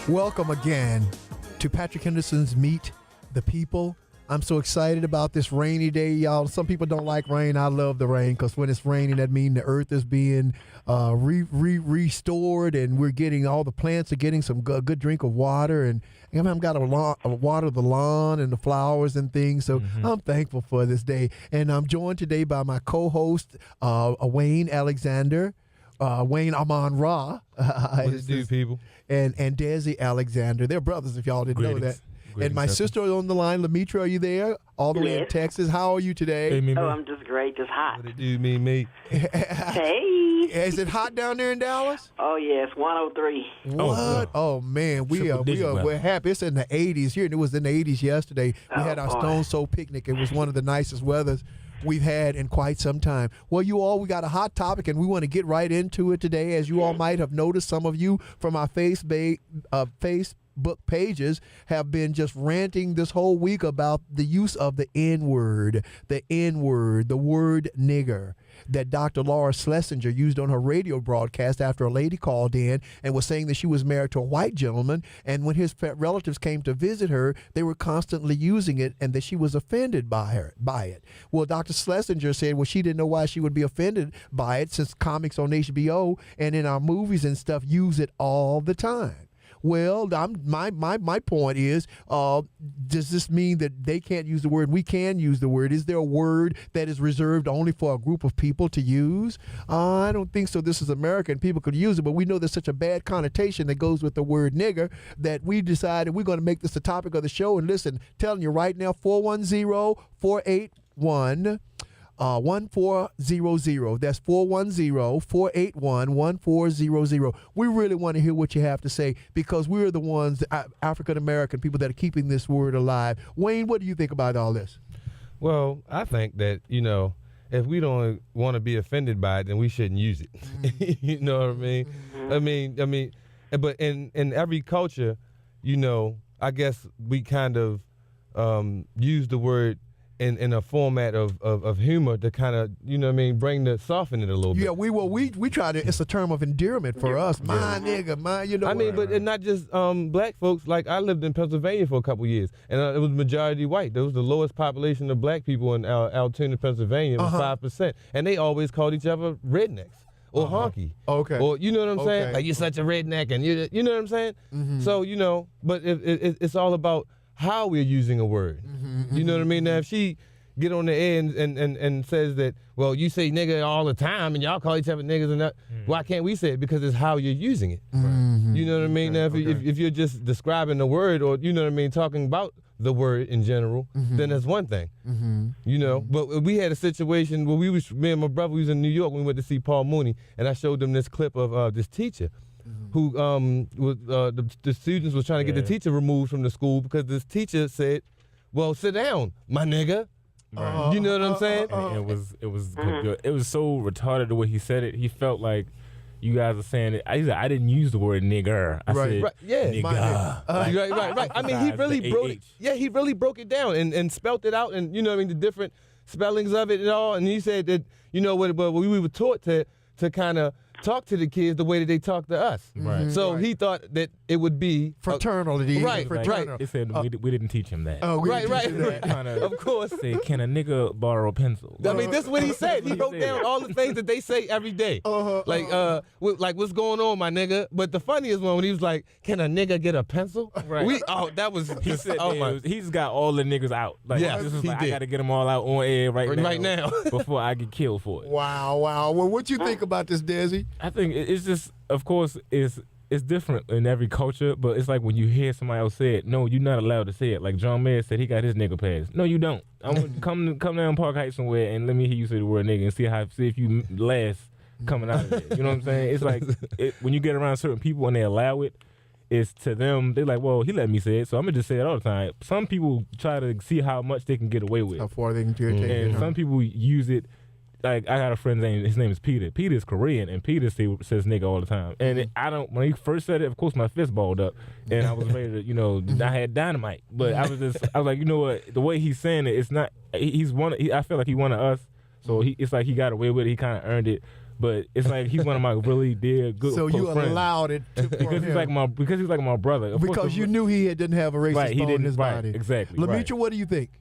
Welcome again to Patrick Henderson's Meet the People. I'm so excited about this rainy day, y'all. Some people don't like rain. I love the rain because when it's raining, that means the earth is being restored, and we're getting all the plants are getting some good drink of water, and I've got to water the lawn and the flowers and things. So I'm thankful for this day, and I'm joined today by my co-host Wayne Alexander. Wayne Amon Ra. What it do, people? And Desi Alexander. They're brothers, if y'all didn't know that. And my sister is on the line. Lamitra, are you there? All the way in Texas. How are you today? Hey, me. I'm just great, just hot. What it do, me? Hey. Is it hot down there in Dallas? Oh, yes, 103. What? Oh man, we're happy. It's in the 80s here, and it was in the 80s yesterday. We had our Stone Soul picnic. It was one of the nicest weathers we've had in quite some time. Well, we got a hot topic, and we want to get right into it today. As you all might have noticed, some of you from our Facebook pages have been just ranting this whole week about the use of the N-word, the word nigger, that Dr. Laura Schlesinger used on her radio broadcast after a lady called in and was saying that she was married to a white gentleman, and when his relatives came to visit her, they were constantly using it, and that she was offended by it. Well, Dr. Schlesinger said, well, she didn't know why she would be offended by it, since comics on HBO and in our movies and stuff use it all the time. Well, my point is, does this mean that they can't use the word? We can use the word. Is there a word that is reserved only for a group of people to use? I don't think so. This is America, and people could use it, but we know there's such a bad connotation that goes with the word nigger that we decided we're going to make this the topic of the show. And listen, telling you right now, 410-481 1400. That's 410-481-1400. We really want to hear what you have to say, because we're the ones, African American people, that are keeping this word alive. Wayne, what do you think about all this? Well, I think that, if we don't want to be offended by it, then we shouldn't use it. You know what I mean? But in every culture, I guess we kind of use the word in a format of humor to kind of, soften it a little bit. Yeah, we try to, it's a term of endearment for us. My nigga, but and not just black folks. Like, I lived in Pennsylvania for a couple years, and it was majority white. There was the lowest population of black people in Altoona, Pennsylvania, it was 5%. And they always called each other rednecks or honky. Okay. Or, you know what I'm saying? Like, you're such a redneck, and you know what I'm saying? Mm-hmm. So, but it's all about how we're using a word. You know what I mean? Now, if she get on the air and says that, well, you say nigga all the time and y'all call each other niggas and that, why can't we say it? Because it's how you're using it. You know what I mean? Now, if you're just describing the word, or, talking about the word in general, then that's one thing. But we had a situation where me and my brother, we was in New York when we went to see Paul Mooney, and I showed them this clip of this teacher who the students was trying to get the teacher removed from the school because this teacher said, well, sit down, my nigga. Right. You know what I'm saying? And it was so retarded the way he said it. He felt like you guys are saying it. I didn't use the word nigger. I said nigga. Right. I mean, he really broke it down and spelt it out, and the different spellings of it and all. And he said that we were taught to kind of talk to the kids the way that they talk to us. Right. So he thought that it would be fraternity. Right. He said we didn't teach him that. Right. Of course. Say, can a nigga borrow a pencil? I mean, this is what he said. He wrote down all the things that they say every day. Like what's going on, my nigga? But the funniest one when he was like, can a nigga get a pencil? Right. He said he's got all the niggas out. Like, this is like, I got to get them all out on air right now before I get killed for it. Wow. Well, what you think about this, Desi? I think it's just, of course, it's different in every culture, but it's like when you hear somebody else say it, no, you're not allowed to say it. Like John Mayer said, he got his nigga pass. No, you don't. I want come down Park Heights somewhere and let me hear you say the word nigga and see if you last coming out of there. You know what I'm saying? It's like when you get around certain people and they allow it, it's to them, they're like, well, he let me say it, so I'm going to just say it all the time. Some people try to see how much they can get away with. How far they can take it. And some people use it. Like, I got a friend's name, his name is Peter. Peter's Korean, and Peter says nigga all the time. And when he first said it, of course, my fist balled up, and I was ready to, I had dynamite. But I was like, you know what, the way he's saying it, it's not, I feel like he one of us, so it's like he got away with it, he kind of earned it. But it's like he's one of my really dear good So you friends. allowed it to because he's like my brother. Of because course, you knew he didn't have a racist right, he bone in didn't, his right, body. Exactly. Lamitra, right. what do you think?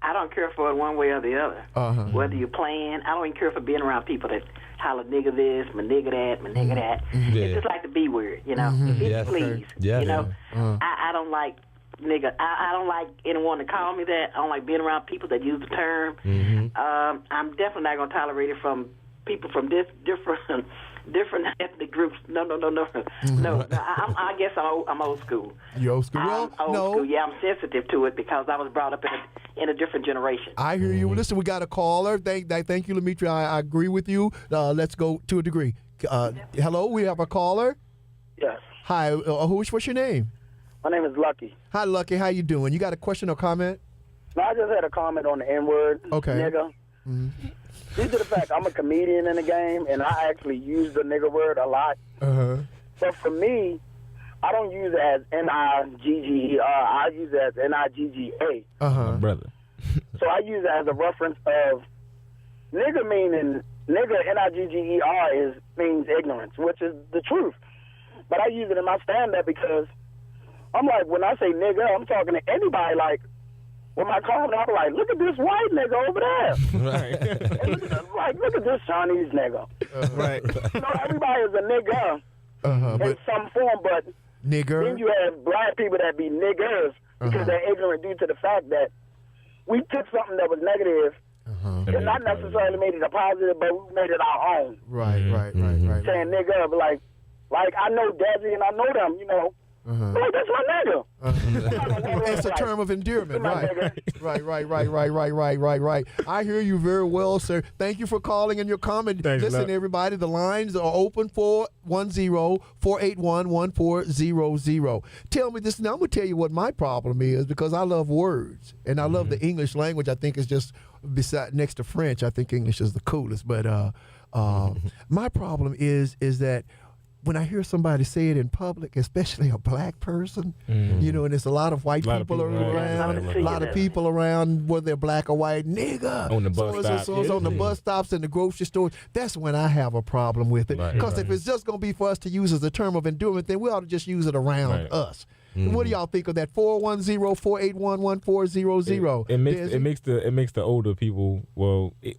I don't care for it one way or the other. Uh-huh. Whether you're playing, I don't even care for being around people that holler nigga this, my nigga that, my nigga that. Yeah. It's just like the B word, you know. Yes. Please, Yeah. you know. Uh-huh. I don't like nigga. I don't like anyone to call me that. I don't like being around people that use the term. I'm definitely not gonna tolerate it from people from different ethnic groups. No. I guess I'm old school. You old school? Well, I'm old no. school. Yeah, I'm sensitive to it because I was brought up in a different generation. I hear you. Listen, we got a caller. Thank you, Lamitra. I agree with you. Let's go to a degree. Hello, we have a caller. Yes. Hi, what's your name? My name is Lucky. Hi, Lucky. How you doing? You got a question or comment? No, I just had a comment on the N-word. Okay. Nigga. Due to the fact I'm a comedian in the game, and I actually use the nigga word a lot. Uh-huh. But for me, I don't use it as N-I-G-G-E-R. I use it as N-I-G-G-A. Uh-huh. My brother. So I use it as a reference of nigga meaning, nigga, N-I-G-G-E-R means ignorance, which is the truth. But I use it in my stand-up because I'm like, when I say nigga, I'm talking to anybody like, when I call them, I'm like, look at this white nigga over there. Right. And look at this Chinese nigga. Right. You know, everybody is a nigga in But some form, but nigger. then you have black people that be niggers because they're ignorant due to the fact that we took something that was negative and not necessarily made it a positive, but we made it our own. Right. Saying nigga, but like I know Desi and I know them, you know. Like, that's my nigga. It's a term of endearment, My right? nigga. Right. I hear you very well, sir. Thank you for calling and your comment. Thanks, Listen, Luck. everybody, the lines are open for 410-481-1400. Tell me this. Now, I'm going to tell you what my problem is because I love words, and I love the English language. I think it's just next to French. I think English is the coolest. But my problem is that when I hear somebody say it in public, especially a black person, you know, and there's a lot of white people around, a lot of people around, whether they're black or white, nigga. On the bus stops. On the bus stops and the grocery stores, that's when I have a problem with it. Right, Because if it's just going to be for us to use as a term of endearment, then we ought to just use it around us. What do y'all think of that? 410-481-1400. It makes the older people,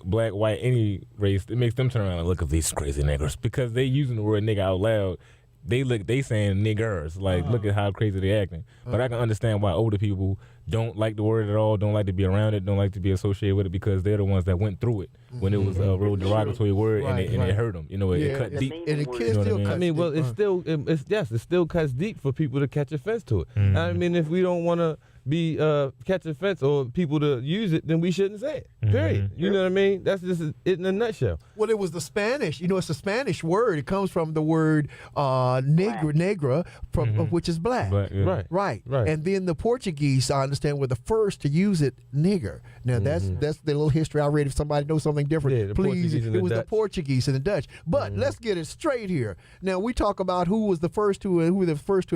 black, white, any race, it makes them turn around and look at these crazy niggers because they using the word nigga out loud. They saying niggers, like look at how crazy they acting. But I can understand why older people don't like the word at all, don't like to be around it, don't like to be associated with it because they're the ones that went through it when it was a real derogatory word and it hurt them. You know, it cut deep. And it You still know cuts I mean, well, deep. it still cuts deep for people to catch offense to it. I mean, if we don't want to be catch offense or people to use it, then we shouldn't say it. Period. You know what I mean? That's just it in a nutshell. Well, it was the Spanish. You know, it's a Spanish word. It comes from the word negra, from which is black. But, yeah. Right. Right. And then the Portuguese, I understand, were the first to use it, nigger. Now, that's the little history I read. If somebody knows something different, Yeah, the please. Portuguese and It the was the Dutch. Portuguese and the Dutch. But let's get it straight here. Now, we talk about who were the first to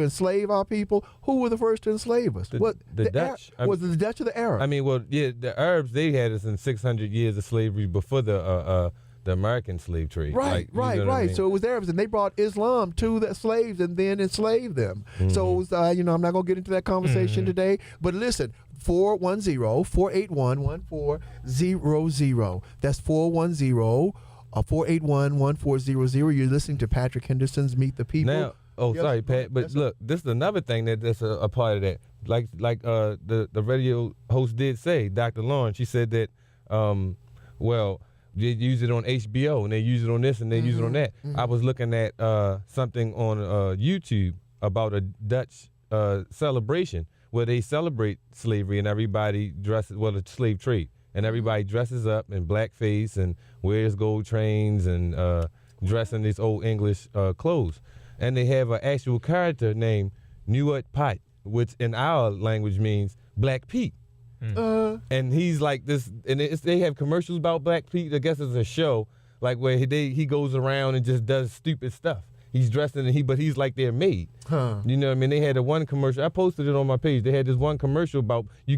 enslave our people. Who were the first to enslave us? The Dutch. Was it the Dutch or the Arabs? I mean, well, yeah, the Arabs, they had us in 600 years of slavery before the American slave trade. Right, Like, you know what I right. mean? So it was Arabs, and they brought Islam to the slaves and then enslaved them. So, it was, I'm not going to get into that conversation today. But listen, 410-481-1400. That's 410-481-1400. You're listening to Patrick Henderson's Meet the People. Now, Yes, sorry, Pat, but yes, look, this is another thing that's a part of that. Like the radio host did say, Dr. Lauren, she said that, they use it on HBO and they use it on this and they use it on that. I was looking at something on YouTube about a Dutch celebration where they celebrate slavery and everybody dresses, the slave trade, and everybody dresses up in blackface and wears gold trains and dressing these old English clothes. And they have an actual character named Nuat Pat, which in our language means Black Pete. And he's like this, and they have commercials about Black Pete. I guess it's a show like where he goes around and just does stupid stuff. He's dressed in but he's like their maid. You know what I mean? They had one commercial. I posted it on my page. They had this one commercial about you